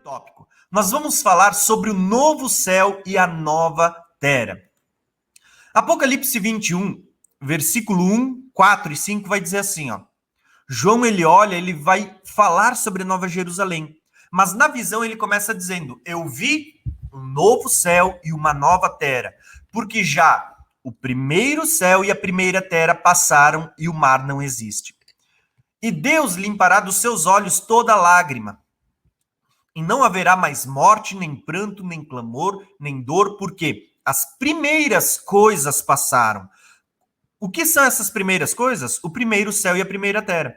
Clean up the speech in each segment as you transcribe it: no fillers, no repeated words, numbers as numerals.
tópico. Nós vamos falar sobre o novo céu e a nova terra. Apocalipse 21, versículo 1, 4 e 5 vai dizer assim, ó. João, ele olha, ele vai falar sobre a Nova Jerusalém. Mas na visão ele começa dizendo, eu vi um novo céu e uma nova terra, porque já o primeiro céu e a primeira terra passaram e o mar não existe. E Deus limpará dos seus olhos toda lágrima. E não haverá mais morte, nem pranto, nem clamor, nem dor, porque as primeiras coisas passaram. O que são essas primeiras coisas? O primeiro céu e a primeira terra.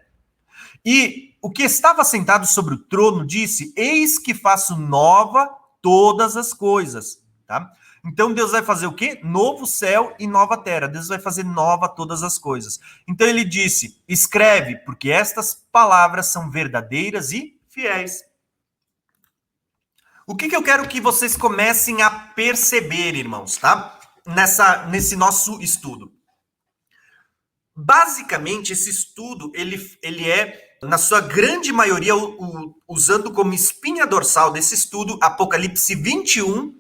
E o que estava sentado sobre o trono disse, eis que faço nova todas as coisas. Tá? Então Deus vai fazer o quê? Novo céu e nova terra. Deus vai fazer nova todas as coisas. Então ele disse, escreve, porque estas palavras são verdadeiras e fiéis. O que eu quero que vocês comecem a perceber, irmãos, tá? Nesse nosso estudo. Basicamente, esse estudo, ele é, na sua grande maioria, usando como espinha dorsal desse estudo, Apocalipse 21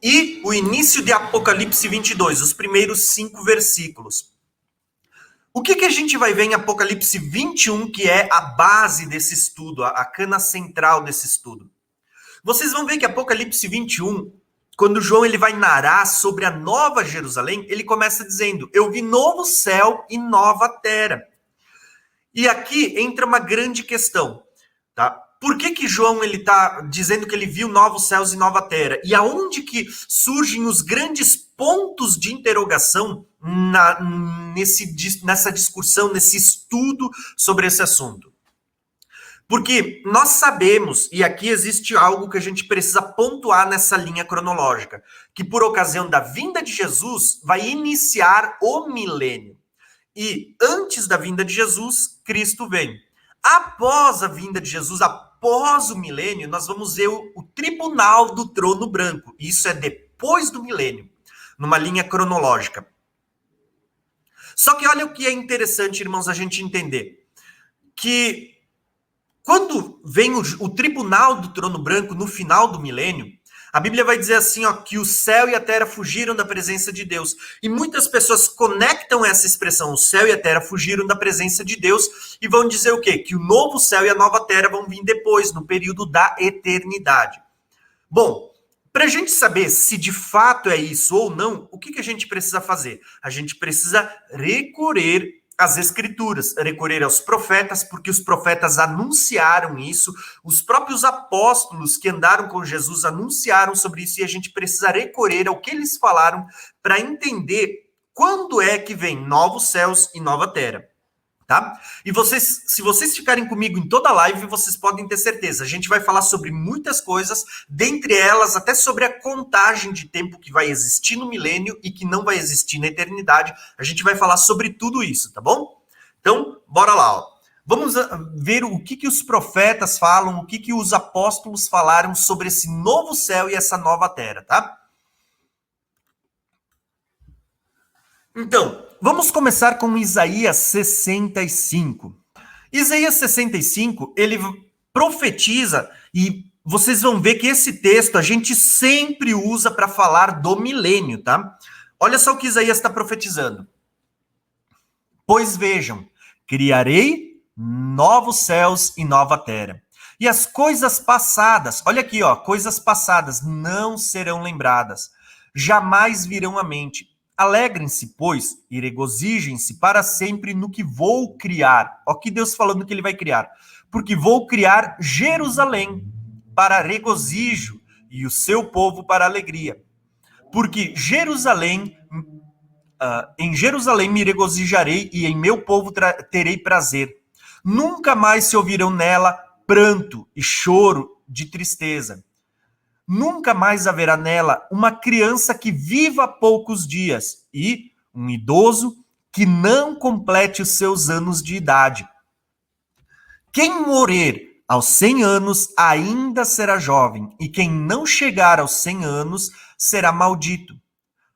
e o início de Apocalipse 22, os primeiros 5 versículos. O que a gente vai ver em Apocalipse 21, que é a base desse estudo, a cana central desse estudo? Vocês vão ver que Apocalipse 21, quando João ele vai narrar sobre a Nova Jerusalém, ele começa dizendo, eu vi novo céu e nova terra. E aqui entra uma grande questão, tá? Por que João ele está dizendo que ele viu novos céus e nova terra? E aonde que surgem os grandes pontos de interrogação nessa discussão, nesse estudo sobre esse assunto? Porque nós sabemos, e aqui existe algo que a gente precisa pontuar nessa linha cronológica, que por ocasião da vinda de Jesus vai iniciar o milênio. E antes da vinda de Jesus, Cristo vem. Após a vinda de Jesus, após o milênio, nós vamos ver o tribunal do trono branco. Isso é depois do milênio, numa linha cronológica. Só que olha o que é interessante, irmãos, a gente entender. Que quando vem o tribunal do trono branco no final do milênio, a Bíblia vai dizer assim, ó, que o céu e a terra fugiram da presença de Deus. E muitas pessoas conectam essa expressão, o céu e a terra fugiram da presença de Deus, e vão dizer o quê? Que o novo céu e a nova terra vão vir depois, no período da eternidade. Bom, para a gente saber se de fato é isso ou não, o que a gente precisa fazer? A gente precisa recorrer as escrituras, recorrer aos profetas, porque os profetas anunciaram isso, os próprios apóstolos que andaram com Jesus anunciaram sobre isso, e a gente precisa recorrer ao que eles falaram para entender quando é que vem novos céus e nova terra. Tá? E vocês, se vocês ficarem comigo em toda a live, vocês podem ter certeza. A gente vai falar sobre muitas coisas, dentre elas até sobre a contagem de tempo que vai existir no milênio e que não vai existir na eternidade. A gente vai falar sobre tudo isso, tá bom? Então, bora lá. Ó. Vamos ver o que os profetas falam, o que os apóstolos falaram sobre esse novo céu e essa nova terra, tá? Então, vamos começar com Isaías 65. Isaías 65, ele profetiza, e vocês vão ver que esse texto a gente sempre usa para falar do milênio, tá? Olha só o que Isaías está profetizando. Pois vejam, criarei novos céus e nova terra. E as coisas passadas, olha aqui, ó, coisas passadas não serão lembradas, jamais virão à mente. Alegrem-se, pois, e regozijem-se para sempre no que vou criar. Ó que Deus falando que ele vai criar. Porque vou criar Jerusalém para regozijo e o seu povo para alegria. Porque em Jerusalém me regozijarei e em meu povo terei prazer. Nunca mais se ouvirão nela pranto e choro de tristeza. Nunca mais haverá nela uma criança que viva poucos dias e um idoso que não complete os seus anos de idade. Quem morrer aos 100 anos ainda será jovem, e quem não chegar aos 100 anos será maldito.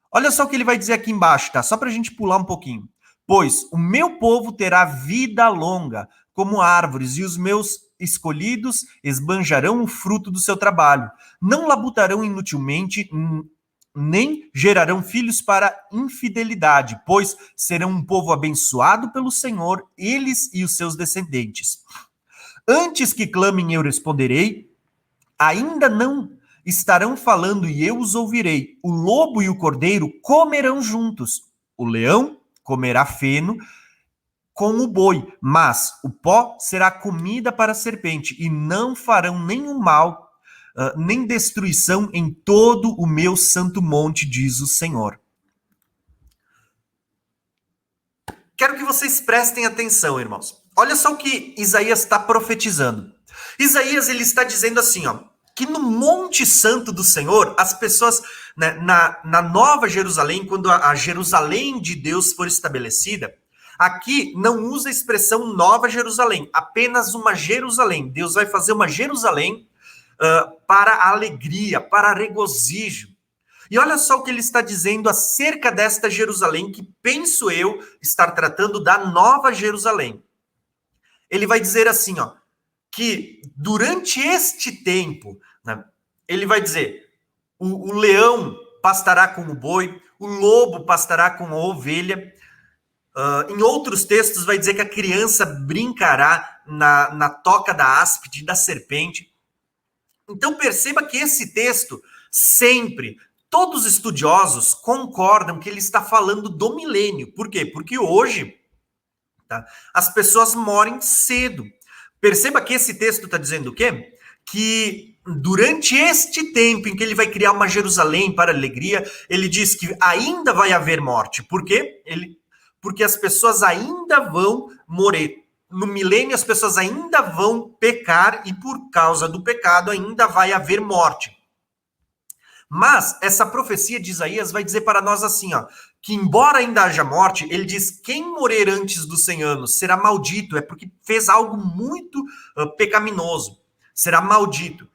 Olha só o que ele vai dizer aqui embaixo, tá? Só para a gente pular um pouquinho. Pois o meu povo terá vida longa, como árvores, e os meus escolhidos esbanjarão o fruto do seu trabalho. Não labutarão inutilmente, nem gerarão filhos para infidelidade, pois serão um povo abençoado pelo Senhor, eles e os seus descendentes. Antes que clamem, eu responderei, ainda não estarão falando e eu os ouvirei. O lobo e o cordeiro comerão juntos. O leão comerá feno com o boi, mas o pó será comida para a serpente, e não farão nenhum mal, nem destruição em todo o meu santo monte, diz o Senhor. Quero que vocês prestem atenção, irmãos. Olha só o que Isaías está profetizando. Isaías, ele está dizendo assim, ó, que no Monte Santo do Senhor, as pessoas, né, na Nova Jerusalém, quando a Jerusalém de Deus for estabelecida, aqui não usa a expressão Nova Jerusalém, apenas uma Jerusalém. Deus vai fazer uma Jerusalém para alegria, para regozijo. E olha só o que ele está dizendo acerca desta Jerusalém, que penso eu estar tratando da Nova Jerusalém. Ele vai dizer assim, ó, que durante este tempo, né, ele vai dizer, o leão pastará com o boi, o lobo pastará com a ovelha. Em outros textos vai dizer que a criança brincará na toca da áspide e da serpente. Então perceba que esse texto sempre, todos os estudiosos concordam que ele está falando do milênio. Por quê? Porque hoje, tá, as pessoas morrem cedo. Perceba que esse texto está dizendo o quê? Que durante este tempo em que ele vai criar uma Jerusalém para alegria, ele diz que ainda vai haver morte. Por quê? Porque as pessoas ainda vão morrer. No milênio, as pessoas ainda vão pecar e por causa do pecado ainda vai haver morte. Mas essa profecia de Isaías vai dizer para nós assim, ó, que embora ainda haja morte, ele diz, quem morrer antes dos 100 anos será maldito, é porque fez algo muito pecaminoso, será maldito.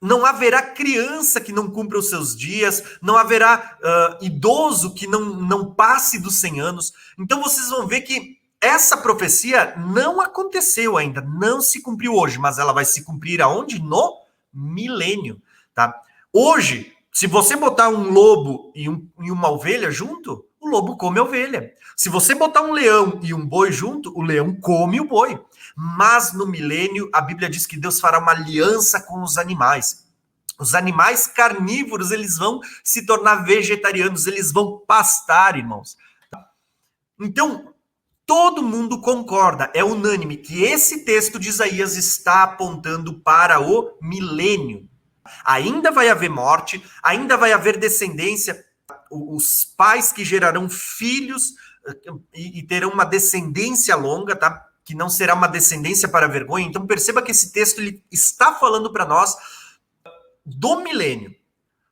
Não haverá criança que não cumpra os seus dias, não haverá idoso que não passe dos 100 anos. Então vocês vão ver que essa profecia não aconteceu ainda, não se cumpriu hoje, mas ela vai se cumprir aonde? No milênio, tá? Hoje, se você botar um lobo e uma ovelha junto, o lobo come a ovelha. Se você botar um leão e um boi junto, o leão come o boi. Mas no milênio, a Bíblia diz que Deus fará uma aliança com os animais. Os animais carnívoros, eles vão se tornar vegetarianos, eles vão pastar, irmãos. Então, todo mundo concorda, é unânime, que esse texto de Isaías está apontando para o milênio. Ainda vai haver morte, ainda vai haver descendência, os pais que gerarão filhos e terão uma descendência longa, tá? Que não será uma descendência para vergonha. Então perceba que esse texto ele está falando para nós do milênio.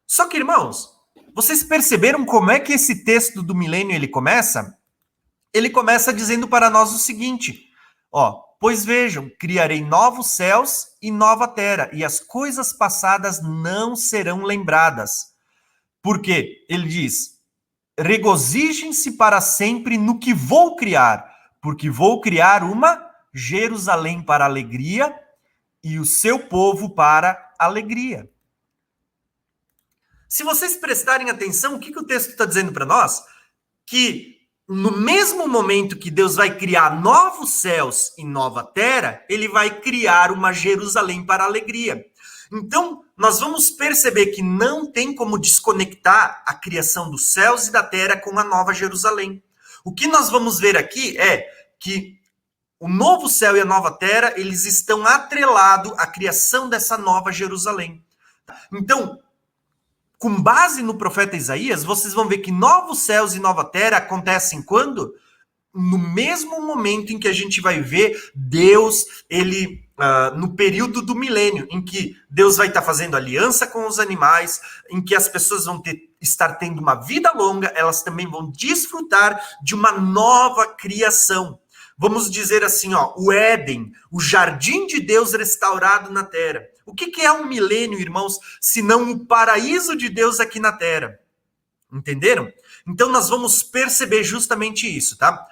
Só que, irmãos, vocês perceberam como é que esse texto do milênio ele começa? Ele começa dizendo para nós o seguinte, ó, pois vejam, criarei novos céus e nova terra, e as coisas passadas não serão lembradas. Porque ele diz, regozijem-se para sempre no que vou criar, porque vou criar uma Jerusalém para alegria e o seu povo para alegria. Se vocês prestarem atenção, o que o texto está dizendo para nós? Que no mesmo momento que Deus vai criar novos céus e nova terra, ele vai criar uma Jerusalém para alegria. Então, nós vamos perceber que não tem como desconectar a criação dos céus e da terra com a nova Jerusalém. O que nós vamos ver aqui é que o novo céu e a nova terra, eles estão atrelados à criação dessa nova Jerusalém. Então, com base no profeta Isaías, vocês vão ver que novos céus e nova terra acontecem quando? No mesmo momento em que a gente vai ver Deus, ele no período do milênio, em que Deus vai estar fazendo aliança com os animais, em que as pessoas vão estar tendo uma vida longa, elas também vão desfrutar de uma nova criação. Vamos dizer assim, ó, o Éden, o jardim de Deus restaurado na terra. O que é um milênio, irmãos, se não o paraíso de Deus aqui na terra? Entenderam? Então nós vamos perceber justamente isso, tá?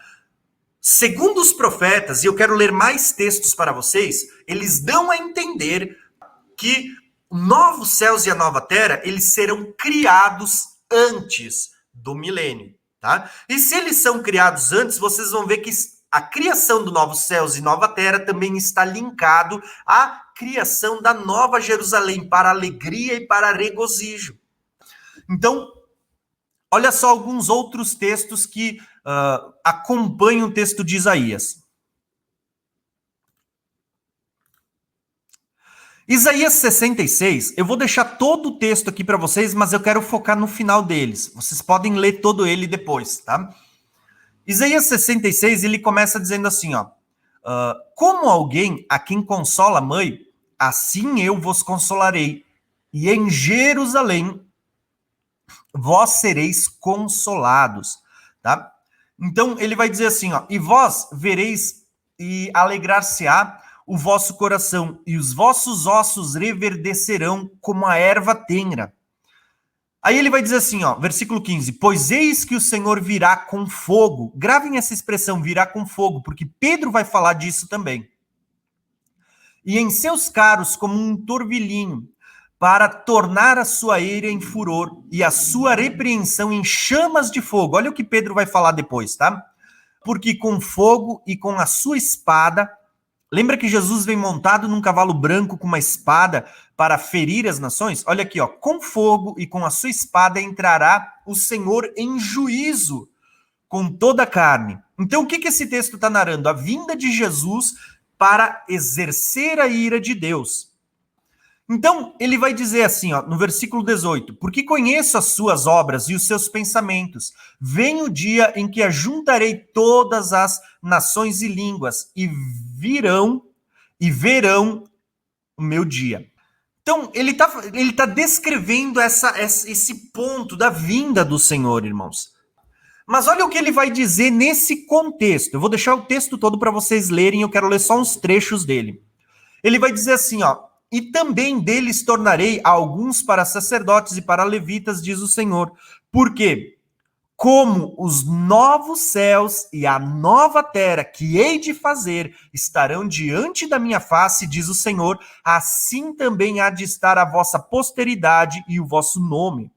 segundo os profetas, e eu quero ler mais textos para vocês, eles dão a entender que novos céus e a nova terra, eles serão criados antes do milênio, tá? E se eles são criados antes, vocês vão ver que a criação do novos céus e nova terra também está linkado à criação da nova Jerusalém para alegria e para regozijo. Então, olha só alguns outros textos que acompanham o texto de Isaías. Isaías 66, eu vou deixar todo o texto aqui para vocês, mas eu quero focar no final deles. Vocês podem ler todo ele depois, tá? Isaías 66, ele começa dizendo assim, ó. Como alguém a quem consola a mãe, assim eu vos consolarei. E em Jerusalém vós sereis consolados, tá? Então ele vai dizer assim, ó. E vós vereis e alegrar-se-á o vosso coração, e os vossos ossos reverdecerão como a erva tenra. Aí ele vai dizer assim, ó, versículo 15, pois eis que o Senhor virá com fogo. Gravem essa expressão, virá com fogo, porque Pedro vai falar disso também. E em seus caros como um torvilhinho, para tornar a sua ira em furor e a sua repreensão em chamas de fogo. Olha o que Pedro vai falar depois, tá? Porque com fogo e com a sua espada. Lembra que Jesus vem montado num cavalo branco com uma espada para ferir as nações? Olha aqui, ó. Com fogo e com a sua espada entrará o Senhor em juízo com toda a carne. Então, o que esse texto está narrando? A vinda de Jesus para exercer a ira de Deus. Então, ele vai dizer assim, ó, no versículo 18, porque conheço as suas obras e os seus pensamentos. Vem o dia em que ajuntarei todas as nações e línguas e verão o meu dia. Então, ele tá descrevendo esse ponto da vinda do Senhor, irmãos. Mas olha o que ele vai dizer nesse contexto. Eu vou deixar o texto todo para vocês lerem, eu quero ler só uns trechos dele. Ele vai dizer assim, ó, e também deles tornarei alguns para sacerdotes e para levitas, diz o Senhor. Porque como os novos céus e a nova terra que hei de fazer estarão diante da minha face, diz o Senhor, assim também há de estar a vossa posteridade e o vosso nome.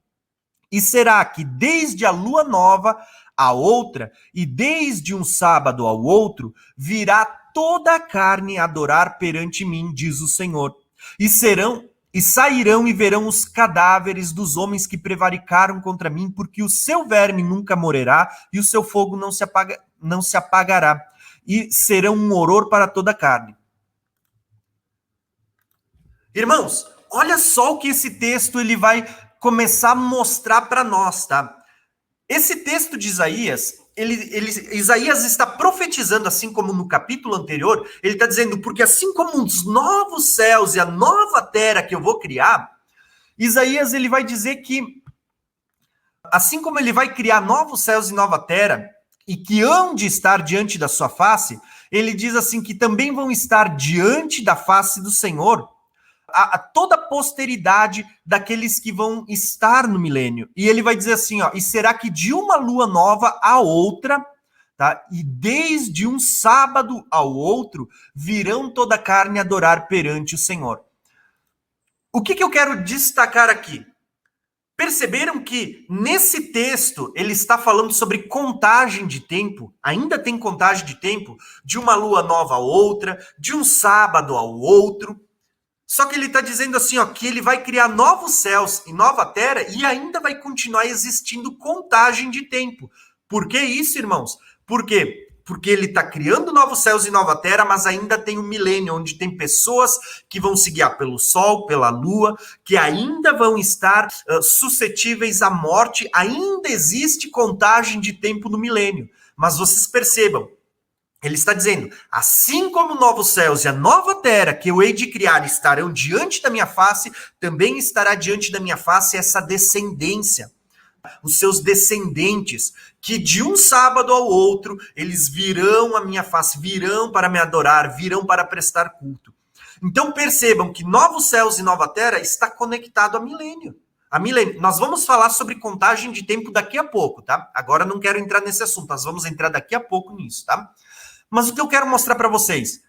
E será que desde a lua nova a outra, e desde um sábado ao outro, virá toda a carne adorar perante mim, diz o Senhor. E sairão e verão os cadáveres dos homens que prevaricaram contra mim, porque o seu verme nunca morrerá e o seu fogo não se apagará, e serão um horror para toda a carne. Irmãos, olha só o que esse texto ele vai começar a mostrar para nós, tá? Esse texto de Isaías, Isaías está profetizando, assim como no capítulo anterior, ele está dizendo, porque assim como os novos céus e a nova terra que eu vou criar, Isaías ele vai dizer que, assim como ele vai criar novos céus e nova terra, e que hão de estar diante da sua face, ele diz assim que também vão estar diante da face do Senhor, a toda a posteridade daqueles que vão estar no milênio. E ele vai dizer assim, ó, e será que de uma lua nova a outra, tá? E desde um sábado ao outro, virão toda a carne adorar perante o Senhor. O que eu quero destacar aqui? Perceberam que nesse texto ele está falando sobre contagem de tempo, ainda tem contagem de tempo, de uma lua nova a outra, de um sábado ao outro. Só que ele está dizendo assim, ó, que ele vai criar novos céus e nova terra e ainda vai continuar existindo contagem de tempo. Por que isso, irmãos? Por quê? Porque ele está criando novos céus e nova terra, mas ainda tem um milênio, onde tem pessoas que vão se guiar pelo sol, pela lua, que ainda vão estar suscetíveis à morte. Ainda existe contagem de tempo no milênio. Mas vocês percebam, ele está dizendo, assim como novos céus e a nova terra que eu hei de criar estarão diante da minha face, também estará diante da minha face essa descendência, os seus descendentes, que de um sábado ao outro, eles virão à minha face, virão para me adorar, virão para prestar culto. Então percebam que novos céus e nova terra está conectado a milênio. Nós vamos falar sobre contagem de tempo daqui a pouco, tá? Agora não quero entrar nesse assunto, nós vamos entrar daqui a pouco nisso, tá? Mas o que eu quero mostrar para vocês,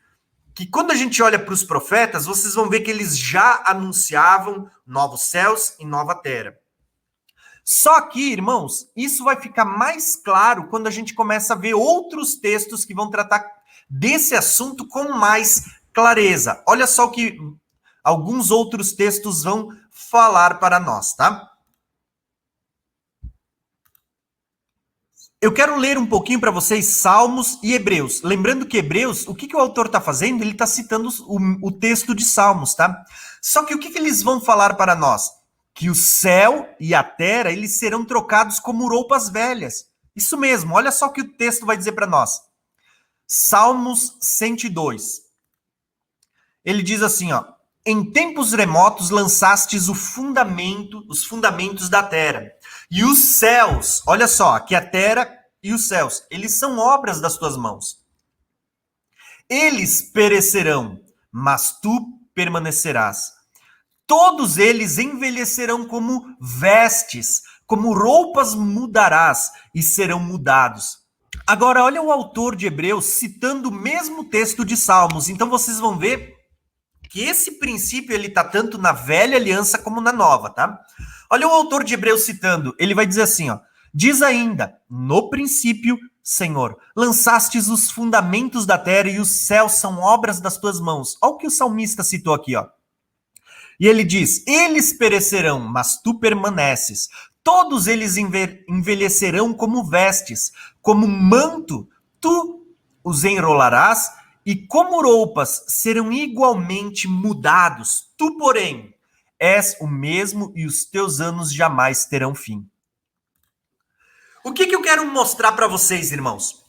que quando a gente olha para os profetas, vocês vão ver que eles já anunciavam novos céus e nova terra. Só que, irmãos, isso vai ficar mais claro quando a gente começa a ver outros textos que vão tratar desse assunto com mais clareza. Olha só o que alguns outros textos vão falar para nós, tá? Eu quero ler um pouquinho para vocês Salmos e Hebreus. Lembrando que Hebreus, o que o autor está fazendo? Ele está citando o texto de Salmos, tá? Só que o que eles vão falar para nós? Que o céu e a terra, eles serão trocados como roupas velhas. Isso mesmo, olha só o que o texto vai dizer para nós. Salmos 102. Ele diz assim, ó: em tempos remotos lançastes os fundamentos da terra. E os céus, olha só, que a terra e os céus, eles são obras das tuas mãos. Eles perecerão, mas tu permanecerás. Todos eles envelhecerão como vestes, como roupas mudarás e serão mudados. Agora, olha o autor de Hebreus citando o mesmo texto de Salmos. Então vocês vão ver que esse princípio ele está tanto na velha aliança como na nova, tá? Olha o autor de Hebreus citando, ele vai dizer assim, ó: diz ainda, no princípio, Senhor, lançastes os fundamentos da terra e os céus são obras das tuas mãos. Olha o que o salmista citou aqui, ó. E ele diz, eles perecerão, mas tu permaneces. Todos eles envelhecerão como vestes, como manto, tu os enrolarás, e como roupas serão igualmente mudados. Tu, porém, és o mesmo e os teus anos jamais terão fim. O que eu quero mostrar para vocês, irmãos?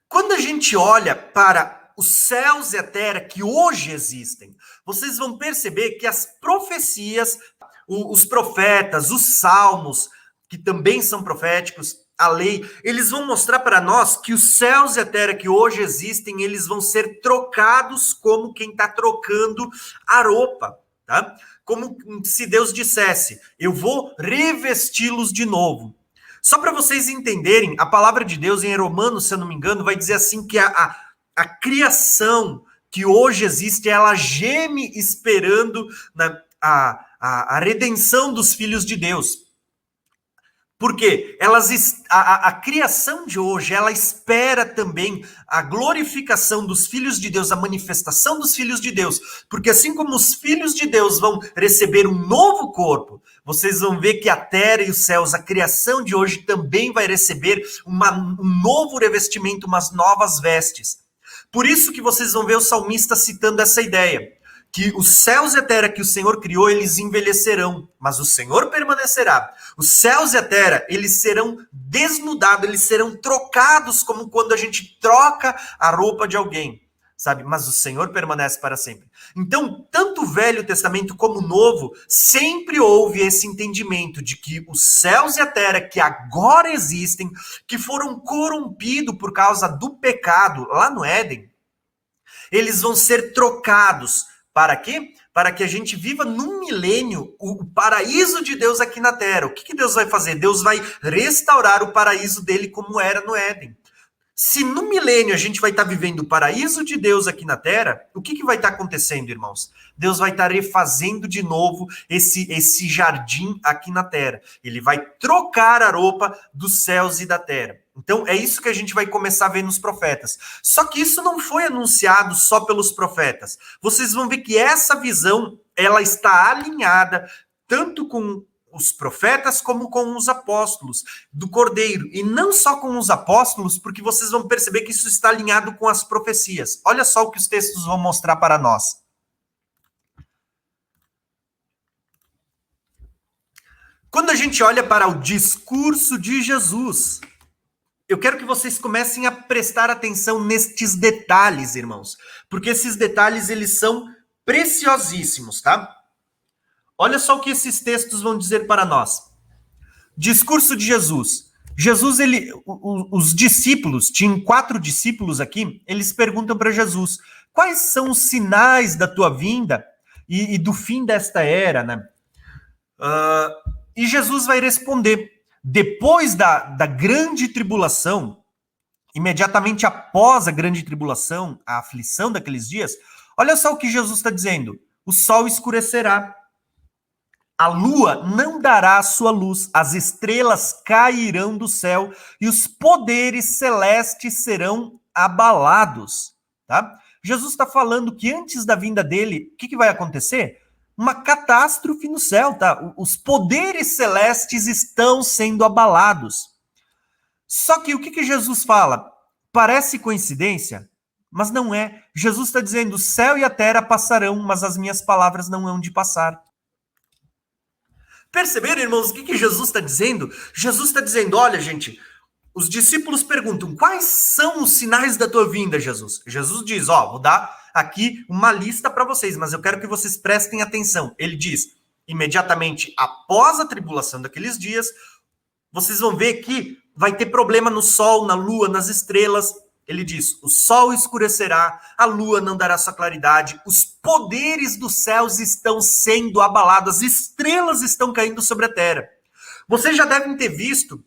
Quando a gente olha para os céus e a terra que hoje existem, vocês vão perceber que as profecias, os profetas, os salmos, que também são proféticos, a lei, eles vão mostrar para nós que os céus e a terra que hoje existem, eles vão ser trocados como quem está trocando a roupa, tá? Como se Deus dissesse, eu vou revesti-los de novo. Só para vocês entenderem, a palavra de Deus em Romanos, se eu não me engano, vai dizer assim que a criação que hoje existe, ela geme esperando a redenção dos filhos de Deus. Porque a criação de hoje, ela espera também a glorificação dos filhos de Deus, a manifestação dos filhos de Deus. Porque assim como os filhos de Deus vão receber um novo corpo, vocês vão ver que a terra e os céus, a criação de hoje também vai receber um novo revestimento, umas novas vestes. Por isso que vocês vão ver o salmista citando essa ideia. Que os céus e a terra que o Senhor criou, eles envelhecerão, mas o Senhor permanecerá. Os céus e a terra, eles serão desnudados, eles serão trocados, como quando a gente troca a roupa de alguém, sabe? Mas o Senhor permanece para sempre. Então, tanto o Velho Testamento como o Novo, sempre houve esse entendimento de que os céus e a terra que agora existem, que foram corrompidos por causa do pecado lá no Éden, eles vão ser trocados. Para quê? Para que a gente viva num milênio o paraíso de Deus aqui na Terra. O que Deus vai fazer? Deus vai restaurar o paraíso dele como era no Éden. Se no milênio a gente vai estar vivendo o paraíso de Deus aqui na Terra, o que vai estar acontecendo, irmãos? Deus vai estar refazendo de novo esse jardim aqui na Terra. Ele vai trocar a roupa dos céus e da Terra. Então, é isso que a gente vai começar a ver nos profetas. Só que isso não foi anunciado só pelos profetas. Vocês vão ver que essa visão, ela está alinhada tanto com os profetas como com os apóstolos do Cordeiro. E não só com os apóstolos, porque vocês vão perceber que isso está alinhado com as profecias. Olha só o que os textos vão mostrar para nós. Quando a gente olha para o discurso de Jesus, eu quero que vocês comecem a prestar atenção nestes detalhes, irmãos. Porque esses detalhes, eles são preciosíssimos, tá? Olha só o que esses textos vão dizer para nós. Discurso de Jesus. Jesus, os discípulos, tinham 4 discípulos aqui, eles perguntam para Jesus, quais são os sinais da tua vinda e do fim desta era, né? E Jesus vai responder, depois da grande tribulação, imediatamente após a grande tribulação, a aflição daqueles dias, olha só o que Jesus está dizendo. O sol escurecerá, a lua não dará a sua luz, as estrelas cairão do céu e os poderes celestes serão abalados. Tá? Jesus está falando que antes da vinda dele, o que vai acontecer? Uma catástrofe no céu, tá? Os poderes celestes estão sendo abalados. Só que o que Jesus fala? Parece coincidência, mas não é. Jesus está dizendo, o céu e a terra passarão, mas as minhas palavras não hão de passar. Perceberam, irmãos, o que Jesus está dizendo? Jesus está dizendo, olha, gente, os discípulos perguntam, quais são os sinais da tua vinda, Jesus? Jesus diz, vou dar aqui uma lista para vocês, mas eu quero que vocês prestem atenção. Ele diz, imediatamente após a tribulação daqueles dias, vocês vão ver que vai ter problema no sol, na lua, nas estrelas. Ele diz, o sol escurecerá, a lua não dará sua claridade, os poderes dos céus estão sendo abalados, as estrelas estão caindo sobre a terra. Vocês já devem ter visto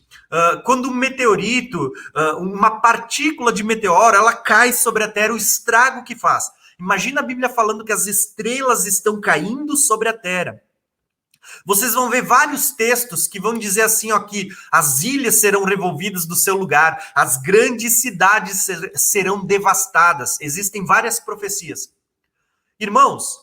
quando um meteorito, uma partícula de meteoro, ela cai sobre a terra, o estrago que faz. Imagina a Bíblia falando que as estrelas estão caindo sobre a terra. Vocês vão ver vários textos que vão dizer assim, que as ilhas serão revolvidas do seu lugar, as grandes cidades serão devastadas. Existem várias profecias. Irmãos,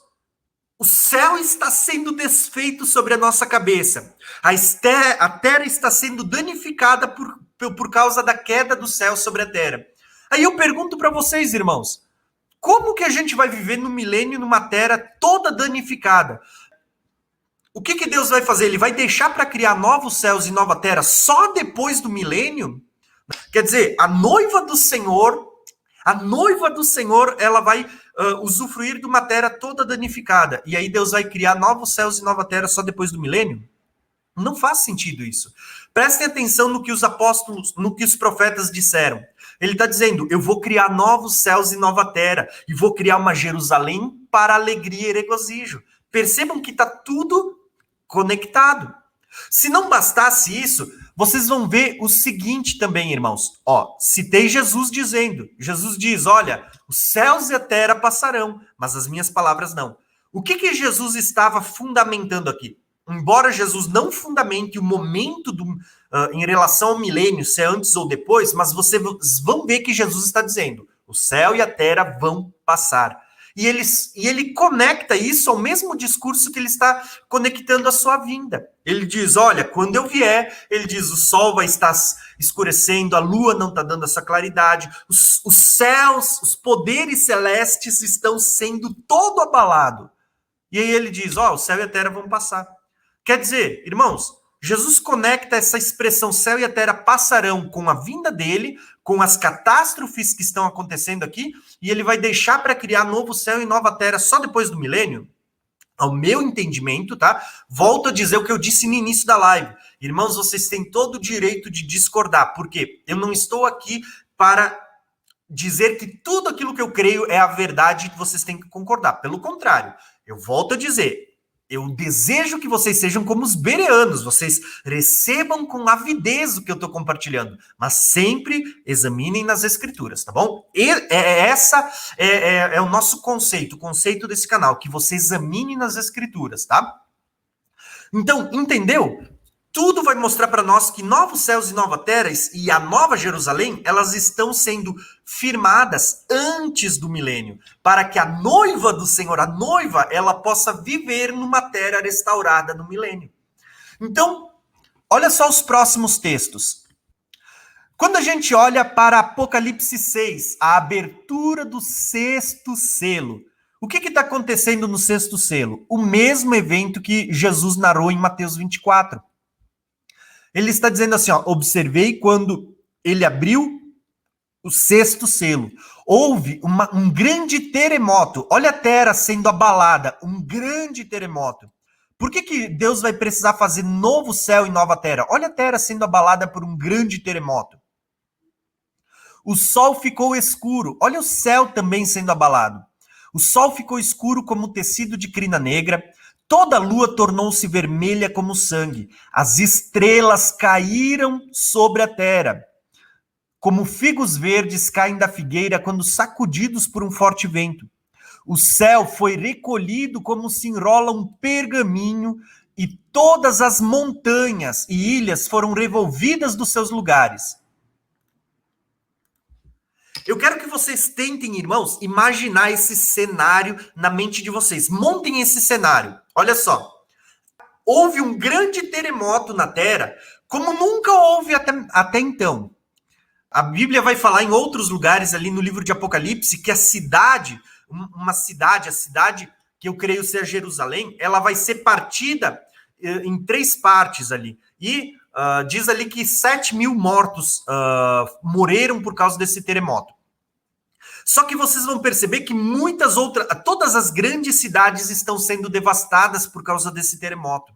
o céu está sendo desfeito sobre a nossa cabeça. A terra está sendo danificada por causa da queda do céu sobre a terra. Aí eu pergunto para vocês, irmãos, como que a gente vai viver no milênio numa terra toda danificada? O que Deus vai fazer? Ele vai deixar para criar novos céus e nova terra só depois do milênio? Quer dizer, a noiva do Senhor, ela vai usufruir de uma terra toda danificada. E aí Deus vai criar novos céus e nova terra só depois do milênio? Não faz sentido isso. Prestem atenção no que os apóstolos, no que os profetas disseram. Ele está dizendo, eu vou criar novos céus e nova terra, e vou criar uma Jerusalém para alegria e regozijo. Percebam que está tudo conectado. Se não bastasse isso, vocês vão ver o seguinte também, irmãos. Citei Jesus dizendo. Jesus diz, olha, os céus e a terra passarão, mas as minhas palavras não. O que Jesus estava fundamentando aqui? Embora Jesus não fundamente o momento em relação ao milênio, se é antes ou depois, mas vocês vão ver que Jesus está dizendo, o céu e a terra vão passar. E ele conecta isso ao mesmo discurso que ele está conectando a sua vinda. Ele diz, olha, quando eu vier, ele diz, o sol vai estar escurecendo, a lua não está dando essa claridade, os céus, os poderes celestes estão sendo todo abalado. E aí ele diz, o céu e a terra vão passar. Quer dizer, irmãos, Jesus conecta essa expressão céu e a terra passarão com a vinda dele, com as catástrofes que estão acontecendo aqui, e ele vai deixar para criar novo céu e nova terra só depois do milênio? Ao meu entendimento, tá? Volto a dizer o que eu disse no início da live. Irmãos, vocês têm todo o direito de discordar, porque eu não estou aqui para dizer que tudo aquilo que eu creio é a verdade e que vocês têm que concordar. Pelo contrário, eu volto a dizer, eu desejo que vocês sejam como os bereanos, vocês recebam com avidez o que eu estou compartilhando, mas sempre examinem nas escrituras, tá bom? Essa é o nosso conceito, o conceito desse canal, que você examine nas escrituras, tá? Então, entendeu? Tudo vai mostrar para nós que novos céus e nova terra e a nova Jerusalém, elas estão sendo firmadas antes do milênio, para que a noiva do Senhor, a noiva, ela possa viver numa terra restaurada no milênio. Então, olha só os próximos textos. Quando a gente olha para Apocalipse 6, a abertura do sexto selo, o que está acontecendo no sexto selo? O mesmo evento que Jesus narrou em Mateus 24. Ele está dizendo assim, observei quando ele abriu o sexto selo. Houve um grande terremoto. Olha a terra sendo abalada, um grande terremoto. Por que Deus vai precisar fazer novo céu e nova terra? Olha a terra sendo abalada por um grande terremoto. O sol ficou escuro. Olha o céu também sendo abalado. O sol ficou escuro como tecido de crina negra. Toda a lua tornou-se vermelha como sangue. As estrelas caíram sobre a terra. como figos verdes caem da figueira quando sacudidos por um forte vento. O céu foi recolhido como se enrola um pergaminho, e todas as montanhas e ilhas foram revolvidas dos seus lugares. Eu quero que vocês tentem, irmãos, imaginar esse cenário na mente de vocês. Montem esse cenário. Olha só. Houve um grande terremoto na Terra, como nunca houve até então. A Bíblia vai falar em outros lugares ali no livro de Apocalipse que a cidade que eu creio ser Jerusalém, ela vai ser partida em 3 partes ali. E diz ali que 7.000 mortos morreram por causa desse terremoto. Só que vocês vão perceber que todas as grandes cidades estão sendo devastadas por causa desse terremoto.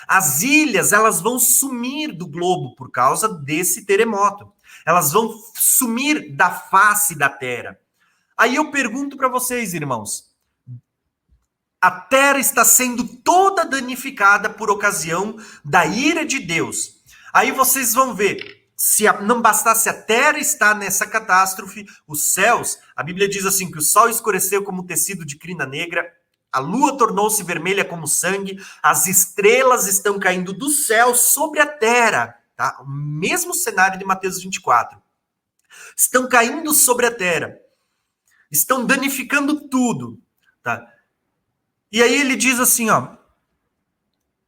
As ilhas, elas vão sumir do globo por causa desse terremoto. Elas vão sumir da face da terra. Aí eu pergunto para vocês, irmãos, a terra está sendo toda danificada por ocasião da ira de Deus. Aí vocês vão ver, se não bastasse a terra estar nessa catástrofe, os céus, a Bíblia diz assim, que o sol escureceu como tecido de crina negra, a lua tornou-se vermelha como sangue, as estrelas estão caindo do céu sobre a terra. Tá? O mesmo cenário de Mateus 24. Estão caindo sobre a terra. Estão danificando tudo. Tá? E aí ele diz assim, ó,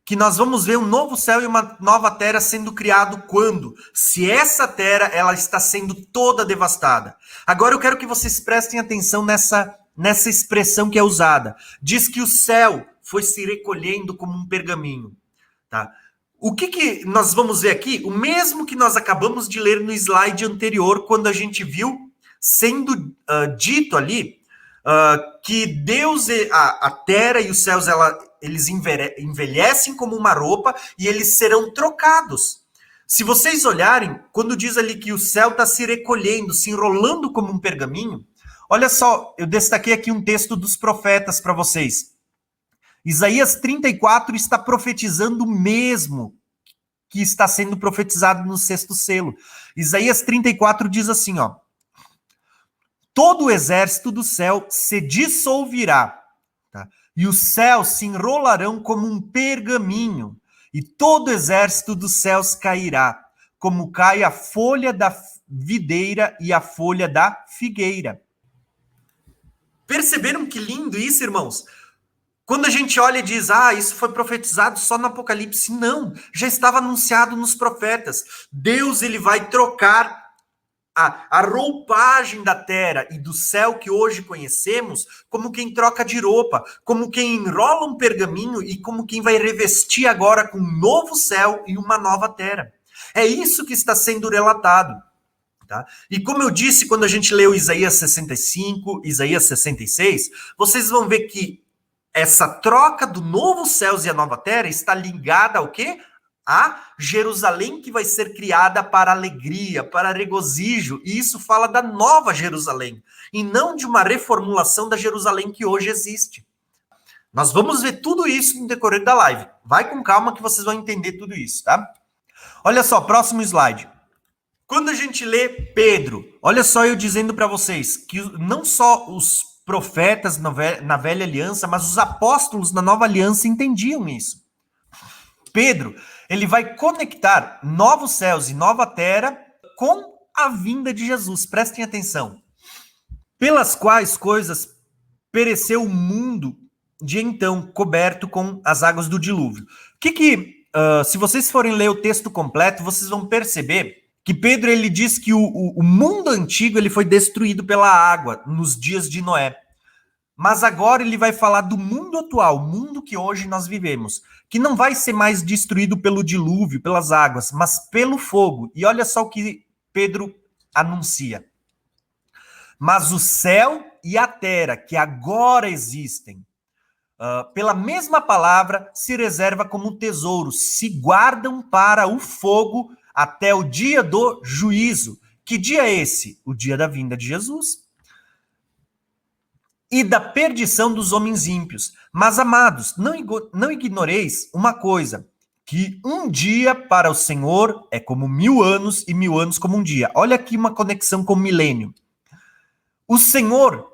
que nós vamos ver um novo céu e uma nova terra sendo criado quando? Se essa terra ela está sendo toda devastada. Agora eu quero que vocês prestem atenção nessa expressão que é usada. Diz que o céu foi se recolhendo como um pergaminho. Tá? O que nós vamos ver aqui? O mesmo que nós acabamos de ler no slide anterior, quando a gente viu sendo dito ali que Deus, a terra e os céus, eles envelhecem como uma roupa e eles serão trocados. Se vocês olharem, quando diz ali que o céu está se recolhendo, se enrolando como um pergaminho, olha só, eu destaquei aqui um texto dos profetas para vocês. Isaías 34 está profetizando o mesmo que está sendo profetizado no 6º selo. Isaías 34 diz assim, ó: todo o exército do céu se dissolverá, tá? E os céus se enrolarão como um pergaminho, e todo o exército dos céus cairá, como cai a folha da videira e a folha da figueira. Perceberam que lindo isso, irmãos? Quando a gente olha e diz, isso foi profetizado só no Apocalipse. Não, já estava anunciado nos profetas. Deus, ele vai trocar a roupagem da terra e do céu que hoje conhecemos como quem troca de roupa, como quem enrola um pergaminho e como quem vai revestir agora com um novo céu e uma nova terra. É isso que está sendo relatado. Tá? E como eu disse, quando a gente leu Isaías 65, Isaías 66, vocês vão ver que essa troca do novo céus e a nova terra está ligada ao quê? A Jerusalém que vai ser criada para alegria, para regozijo. E isso fala da nova Jerusalém, e não de uma reformulação da Jerusalém que hoje existe. Nós vamos ver tudo isso no decorrer da live. Vai com calma que vocês vão entender tudo isso, tá? Olha só, próximo slide. Quando a gente lê Pedro, olha só eu dizendo para vocês que não só os profetas na velha aliança, mas os apóstolos na nova aliança entendiam isso. Pedro, ele vai conectar novos céus e nova terra com a vinda de Jesus. Prestem atenção. Pelas quais coisas pereceu o mundo de então, coberto com as águas do dilúvio. Se vocês forem ler o texto completo, vocês vão perceber que Pedro, ele diz que o mundo antigo ele foi destruído pela água nos dias de Noé. Mas agora ele vai falar do mundo atual, o mundo que hoje nós vivemos, que não vai ser mais destruído pelo dilúvio, pelas águas, mas pelo fogo. E olha só o que Pedro anuncia. Mas o céu e a terra, que agora existem, pela mesma palavra, se reserva como tesouro, se guardam para o fogo até o dia do juízo. Que dia é esse? O dia da vinda de Jesus. E da perdição dos homens ímpios. Mas, amados, não ignoreis uma coisa, que um dia para o Senhor é como 1000 anos e 1000 anos como um dia. Olha aqui uma conexão com o milênio. O Senhor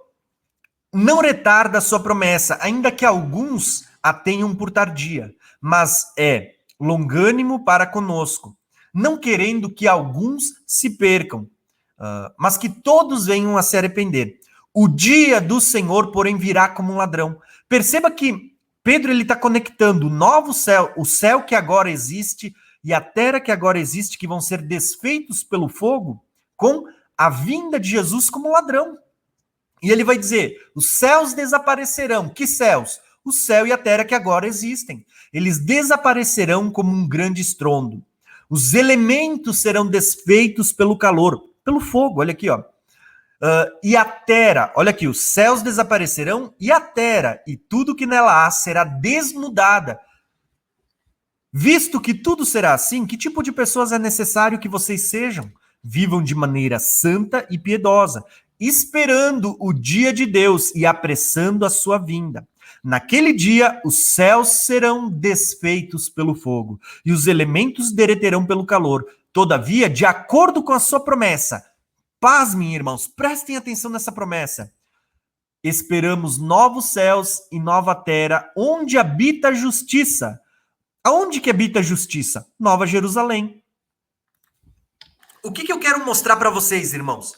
não retarda a sua promessa, ainda que alguns a tenham por tardia, mas é longânimo para conosco, não querendo que alguns se percam, mas que todos venham a se arrepender. O dia do Senhor, porém, virá como um ladrão. Perceba que Pedro está conectando o novo céu, o céu que agora existe e a terra que agora existe, que vão ser desfeitos pelo fogo, com a vinda de Jesus como ladrão. E ele vai dizer, os céus desaparecerão. Que céus? O céu e a terra que agora existem. Eles desaparecerão como um grande estrondo. Os elementos serão desfeitos pelo calor, pelo fogo, olha aqui, ó. E a terra, olha aqui, os céus desaparecerão e a terra e tudo que nela há será desnudada. Visto que tudo será assim, que tipo de pessoas é necessário que vocês sejam? Vivam de maneira santa e piedosa, esperando o dia de Deus e apressando a sua vinda. Naquele dia, os céus serão desfeitos pelo fogo e os elementos derreterão pelo calor. Todavia, de acordo com a sua promessa, pasmem, irmãos, prestem atenção nessa promessa. Esperamos novos céus e nova terra, onde habita a justiça. Aonde que habita a justiça? Nova Jerusalém. O que eu quero mostrar para vocês, irmãos?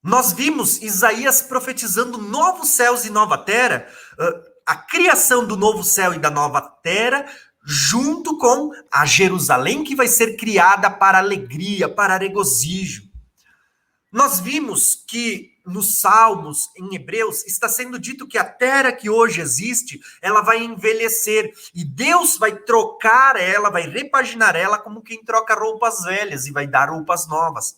Nós vimos Isaías profetizando novos céus e nova terra, a criação do novo céu e da nova terra, junto com a Jerusalém que vai ser criada para alegria, para regozijo. Nós vimos que nos Salmos, em Hebreus, está sendo dito que a terra que hoje existe, ela vai envelhecer e Deus vai trocar ela, vai repaginar ela como quem troca roupas velhas e vai dar roupas novas.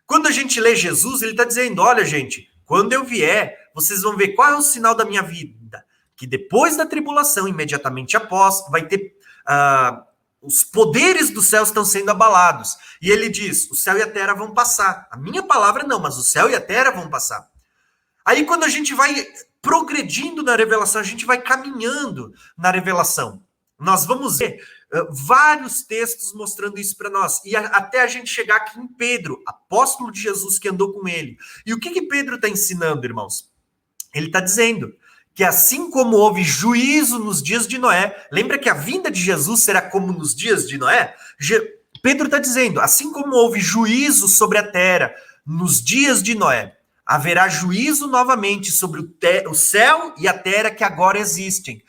Quando a gente lê Jesus, ele está dizendo, olha gente, quando eu vier, vocês vão ver qual é o sinal da minha vida, que depois da tribulação, imediatamente após, vai ter... os poderes do céu estão sendo abalados. E ele diz, o céu e a terra vão passar. A minha palavra não, mas o céu e a terra vão passar. Aí quando a gente vai progredindo na revelação, a gente vai caminhando na revelação. Nós vamos ver vários textos mostrando isso para nós. E até a gente chegar aqui em Pedro, apóstolo de Jesus que andou com ele. E o que Pedro está ensinando, irmãos? Ele está dizendo que assim como houve juízo nos dias de Noé, lembra que a vinda de Jesus será como nos dias de Noé? Pedro está dizendo, assim como houve juízo sobre a terra nos dias de Noé, haverá juízo novamente sobre o céu e a terra que agora existem,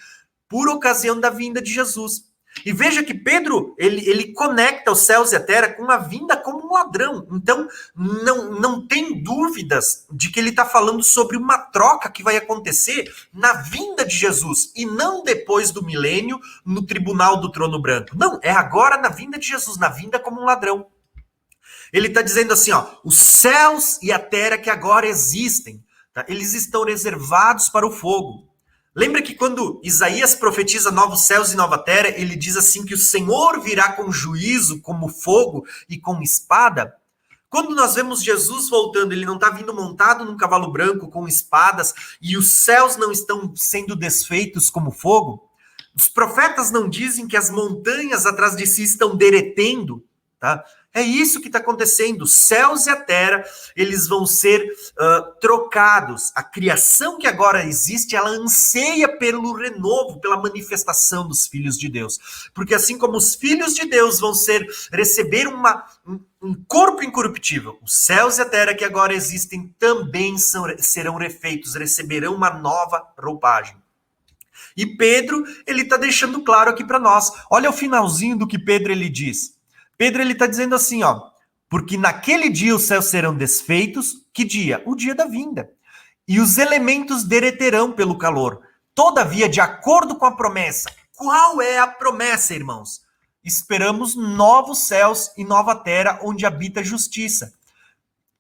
por ocasião da vinda de Jesus. E veja que Pedro, ele conecta os céus e a terra com a vinda como um ladrão. Então, não tem dúvidas de que ele está falando sobre uma troca que vai acontecer na vinda de Jesus, e não depois do milênio, no tribunal do trono branco. Não, é agora na vinda de Jesus, na vinda como um ladrão. Ele está dizendo assim, ó, os céus e a terra que agora existem, tá? Eles estão reservados para o fogo. Lembra que quando Isaías profetiza novos céus e nova terra, ele diz assim que o Senhor virá com juízo, como fogo e com espada? Quando nós vemos Jesus voltando, ele não está vindo montado num cavalo branco com espadas e os céus não estão sendo desfeitos como fogo? Os profetas não dizem que as montanhas atrás de si estão derretendo, tá? É isso que está acontecendo. Os céus e a terra, eles vão ser trocados. A criação que agora existe, ela anseia pelo renovo, pela manifestação dos filhos de Deus. Porque assim como os filhos de Deus vão receber um corpo incorruptível, os céus e a terra que agora existem também serão refeitos, receberão uma nova roupagem. E Pedro, ele está deixando claro aqui para nós. Olha o finalzinho do que Pedro ele diz. Pedro ele está dizendo assim, ó, porque naquele dia os céus serão desfeitos, que dia? O dia da vinda. E os elementos derreterão pelo calor. Todavia, de acordo com a promessa, qual é a promessa, irmãos? Esperamos novos céus e nova terra onde habita a justiça.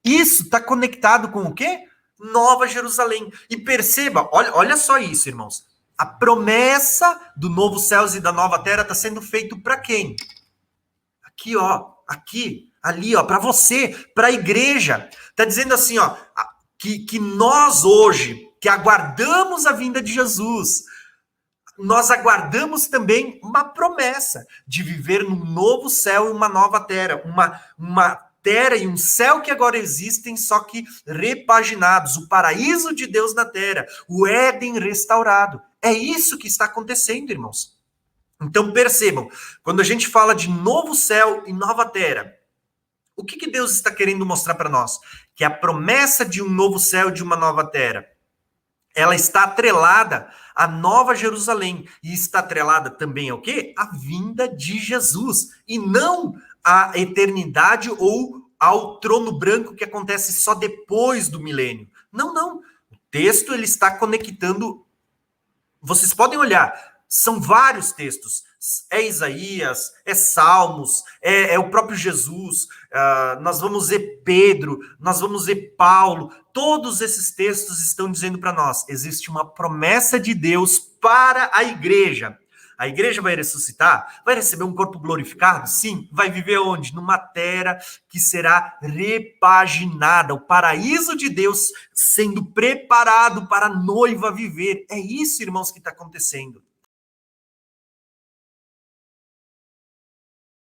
Isso está conectado com o quê? Nova Jerusalém. E perceba, olha só isso, irmãos. A promessa do novo céus e da nova terra está sendo feito para quem? Aqui, ó, aqui, ali, ó, para você, para a igreja. Tá dizendo assim, ó, que nós hoje, que aguardamos a vinda de Jesus, nós aguardamos também uma promessa de viver num novo céu e uma nova terra, uma terra e um céu que agora existem, só que repaginados, o paraíso de Deus na terra, o Éden restaurado. É isso que está acontecendo, irmãos. Então percebam, quando a gente fala de novo céu e nova terra, o que Deus está querendo mostrar para nós? Que a promessa de um novo céu e de uma nova terra, ela está atrelada à Nova Jerusalém. E está atrelada também ao quê? À vinda de Jesus. E não à eternidade ou ao trono branco que acontece só depois do milênio. Não, não. O texto ele está conectando. Vocês podem olhar, são vários textos. É Isaías, é Salmos, é o próprio Jesus, nós vamos ver Pedro, nós vamos ver Paulo. Todos esses textos estão dizendo para nós, existe uma promessa de Deus para a igreja. A igreja vai ressuscitar? Vai receber um corpo glorificado? Sim. Vai viver onde? Numa terra que será repaginada. O paraíso de Deus sendo preparado para a noiva viver. É isso, irmãos, que está acontecendo.